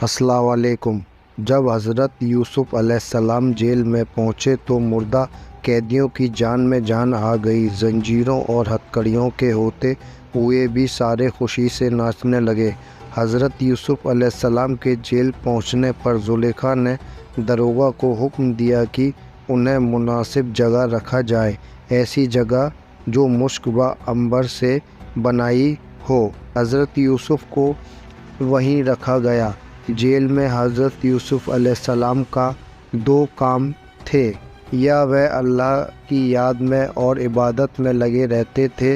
अस्सलाम वालेकुम। जब हज़रत यूसुफ़ अलैहिस्सलाम जेल में पहुँचे तो मुर्दा कैदियों की जान में जान आ गई। जंजीरों और हथकड़ियों के होते हुए भी सारे खुशी से नाचने लगे। हज़रत यूसुफ़ अलैहिस्सलाम के जेल पहुँचने पर ज़ुलेखा ने दरोगा को हुक्म दिया कि उन्हें मुनासिब जगह रखा जाए, ऐसी जगह जो मुश्क व अंबर से बनाई हो। हज़रत यूसुफ़ को वहीं रखा गया। जेल में हज़रत यूसुफ़ अलैहिस्सलाम का दो काम थे, या वह अल्लाह की याद में और इबादत में लगे रहते थे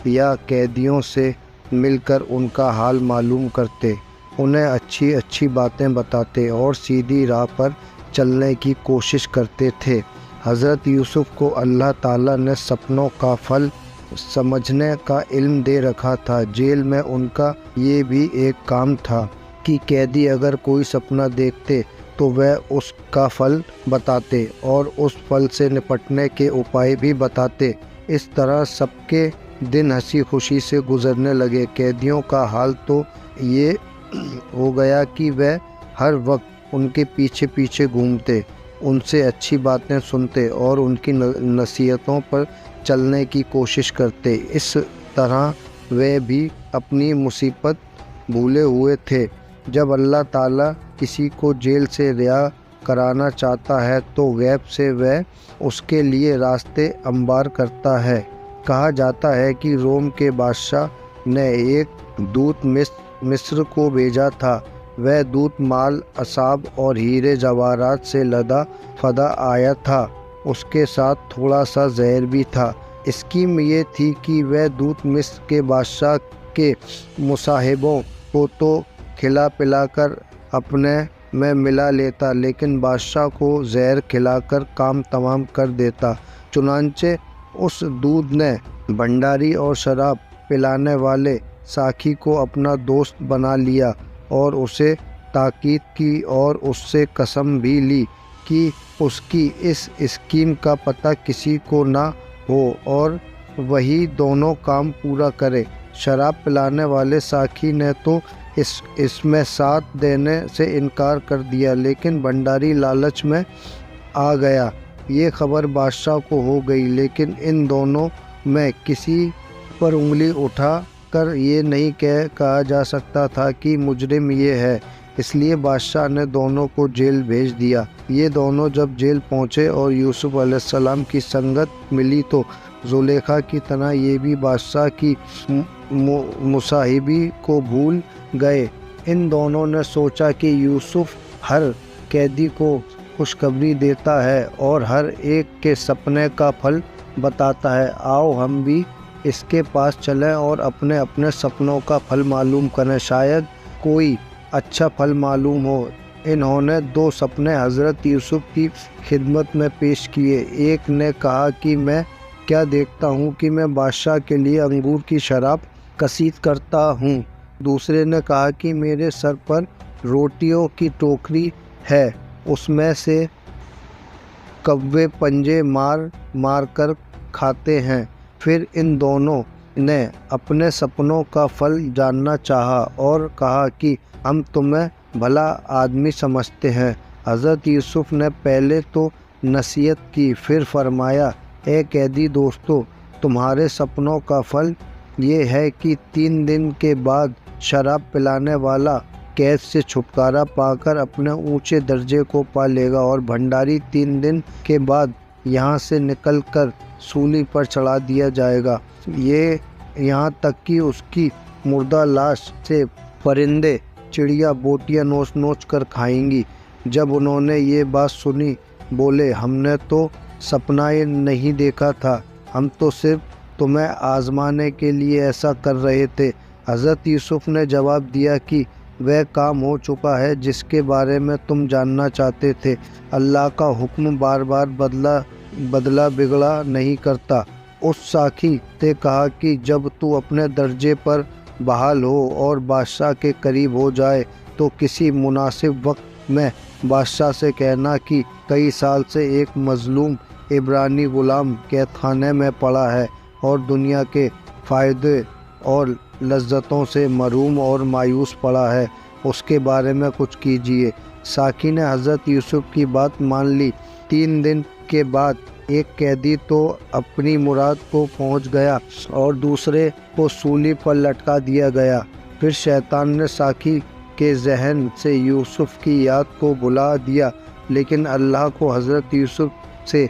या कैदियों से मिलकर उनका हाल मालूम करते, उन्हें अच्छी अच्छी बातें बताते और सीधी राह पर चलने की कोशिश करते थे। हज़रत यूसुफ़ को अल्लाह ताला ने सपनों का फल समझने का इल्म दे रखा था। जेल में उनका ये भी एक काम था कि कैदी अगर कोई सपना देखते तो वह उसका फल बताते और उस फल से निपटने के उपाय भी बताते। इस तरह सबके दिन हंसी खुशी से गुजरने लगे। कैदियों का हाल तो ये हो गया कि वह हर वक्त उनके पीछे पीछे घूमते, उनसे अच्छी बातें सुनते और उनकी नसीहतों पर चलने की कोशिश करते। इस तरह वे भी अपनी मुसीबत भूले हुए थे। जब अल्लाह ताला किसी को जेल से रिहा कराना चाहता है तो गैब से वह उसके लिए रास्ते अंबार करता है। कहा जाता है कि रोम के बादशाह ने एक दूत मिस्र को भेजा था। वह दूत माल, असाब और हीरे जवाहरात से लदा फदा आया था। उसके साथ थोड़ा सा जहर भी था। स्कीम ये थी कि वह दूत मिस्र के बादशाह के मुसाहिबों को तो खिला पिलाकर अपने में मिला लेता, लेकिन बादशाह को जहर खिलाकर काम तमाम कर देता। चुनांचे उस दूत ने भंडारी और शराब पिलाने वाले साखी को अपना दोस्त बना लिया और उसे ताकीद की और उससे कसम भी ली कि उसकी इस स्कीम का पता किसी को ना हो और वही दोनों काम पूरा करे। शराब पिलाने वाले साखी ने तो इसमें साथ देने से इनकार कर दिया, लेकिन भंडारी लालच में आ गया। ये खबर बादशाह को हो गई, लेकिन इन दोनों में किसी पर उंगली उठा कर ये नहीं कहा जा सकता था कि मुजरिम ये है, इसलिए बादशाह ने दोनों को जेल भेज दिया। ये दोनों जब जेल पहुँचे और यूसुफ़ अलैहिस्सलाम की संगत मिली तो ज़ुलेखा की तरह ये भी बादशाह की मुसाहिबी को भूल गए। इन दोनों ने सोचा कि यूसुफ़ हर कैदी को खुशखबरी देता है और हर एक के सपने का फल बताता है। आओ हम भी इसके पास चलें और अपने अपने सपनों का फल मालूम करें, शायद कोई अच्छा फल मालूम हो। इन्होंने दो सपने हज़रत यूसुफ़ की खिदमत में पेश किए। एक ने कहा कि मैं क्या देखता हूँ कि मैं बादशाह के लिए अंगूर की शराब कसीद करता हूँ। दूसरे ने कहा कि मेरे सर पर रोटियों की टोकरी है, उसमें से कौवे पंजे मार मार कर खाते हैं। फिर इन दोनों ने अपने सपनों का फल जानना चाहा और कहा कि हम तुम्हें भला आदमी समझते हैं। हज़रत यूसुफ़ ने पहले तो नसीहत की, फिर फरमाया, ए कैदी दोस्तों, तुम्हारे सपनों का फल ये है कि 3 दिन के बाद शराब पिलाने वाला कैद से छुटकारा पाकर अपने ऊंचे दर्जे को पा लेगा और भंडारी 3 दिन के बाद यहाँ से निकलकर सूली पर चढ़ा दिया जाएगा। ये यहाँ तक कि उसकी मुर्दा लाश से परिंदे चिड़िया बोटियाँ नोच नोच कर खाएंगी। जब उन्होंने ये बात सुनी बोले, हमने तो सपना ही नहीं देखा था, हम तो सिर्फ तुम्हें आजमाने के लिए ऐसा कर रहे थे। हज़रत यूसुफ़ ने जवाब दिया कि वह काम हो चुका है जिसके बारे में तुम जानना चाहते थे। अल्लाह का हुक्म बार बार बदला बिगड़ा नहीं करता। उस साखी ने कहा कि जब तू अपने दर्जे पर बहाल हो और बादशाह के करीब हो जाए तो किसी मुनासिब वक्त में बादशाह से कहना कि कई साल से एक मजलूम इब्रानी ग़ुलाम कैद खाने में पड़ा है और दुनिया के फ़ायदे और लज्जतों से महरूम और मायूस पड़ा है। اس کے بارے میں کچھ کیجیے۔ ساقی نے حضرت یوسف کی بات مان لی۔ 3 دن کے بعد ایک قیدی تو اپنی مراد کو پہنچ گیا اور دوسرے کو سولی پر لٹکا دیا گیا۔ پھر شیطان نے ساقی کے ذہن سے یوسف کی یاد کو بھلا دیا، لیکن اللہ کو حضرت یوسف سے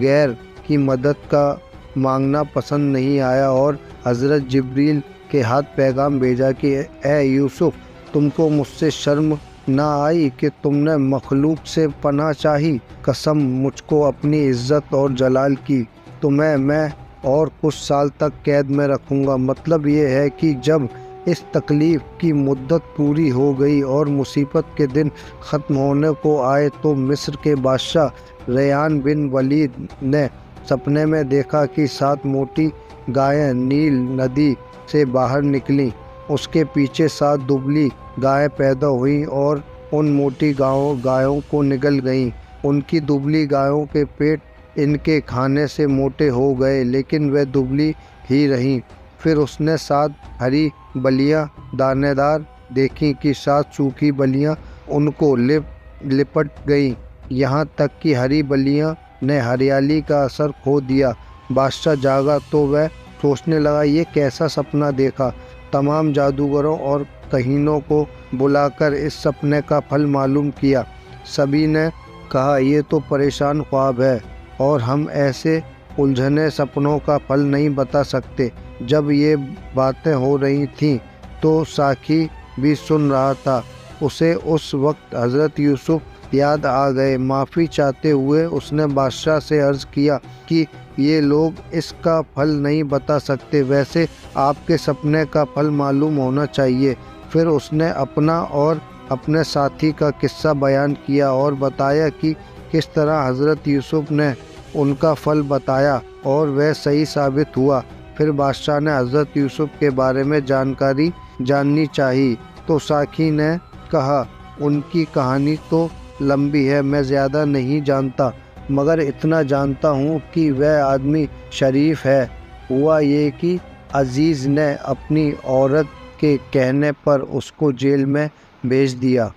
غیر کی مدد کا مانگنا پسند نہیں آیا، اور حضرت جبریل کے ہاتھ پیغام بھیجا کہ اے یوسف، تم کو مجھ سے شرم نہ آئی کہ تم نے مخلوق سے پناہ چاہی؟ قسم مجھ کو اپنی عزت اور جلال کی، تمہیں میں اور کچھ سال تک قید میں رکھوں گا۔ مطلب یہ ہے کہ جب اس تکلیف کی مدت پوری ہو گئی اور مصیبت کے دن ختم ہونے کو آئے تو مصر کے بادشاہ ریحان بن ولید نے سپنے میں دیکھا کہ 7 موٹی گائیں نیل ندی سے باہر نکلیں۔ اس کے پیچھے 7 دبلی گائیں پیدا ہوئیں اور ان موٹی گایوں کو نگل گئیں۔ ان کی دبلی گایوں کے پیٹ ان کے کھانے سے موٹے ہو گئے، لیکن وہ دبلی ہی رہیں۔ پھر اس نے 7 ہری بلیاں دانے دار دیکھیں کہ 7 سوکھی بلیاں ان کو لپٹ گئیں، یہاں تک کہ ہری بلیاں نے ہریالی کا اثر کھو دیا۔ بادشاہ جاگا تو وہ سوچنے لگا یہ کیسا سپنا دیکھا۔ تمام جادوگروں اور کہینوں کو بلا کر اس سپنے کا پھل معلوم کیا۔ سبھی نے کہا یہ تو پریشان خواب ہے اور ہم ایسے الجھنے سپنوں کا پھل نہیں بتا سکتے۔ جب یہ باتیں ہو رہی تھیں تو ساقی بھی سن رہا تھا۔ اسے اس وقت حضرت یوسف یاد آ گئے۔ معافی چاہتے ہوئے اس نے بادشاہ سے عرض کیا کہ یہ لوگ اس کا پھل نہیں بتا سکتے، ویسے آپ کے سپنے کا پھل معلوم ہونا چاہیے۔ پھر اس نے اپنا اور اپنے ساتھی کا قصہ بیان کیا اور بتایا کہ کس طرح حضرت یوسف نے ان کا پھل بتایا اور وہ صحیح ثابت ہوا۔ پھر بادشاہ نے حضرت یوسف کے بارے میں جانکاری جاننی چاہی تو ساقی نے کہا ان کی کہانی تو لمبی ہے، میں زیادہ نہیں جانتا، مگر اتنا جانتا ہوں کہ وہ آدمی شریف ہے۔ ہوا یہ کہ عزیز نے اپنی عورت کے کہنے پر اس کو جیل میں بھیج دیا۔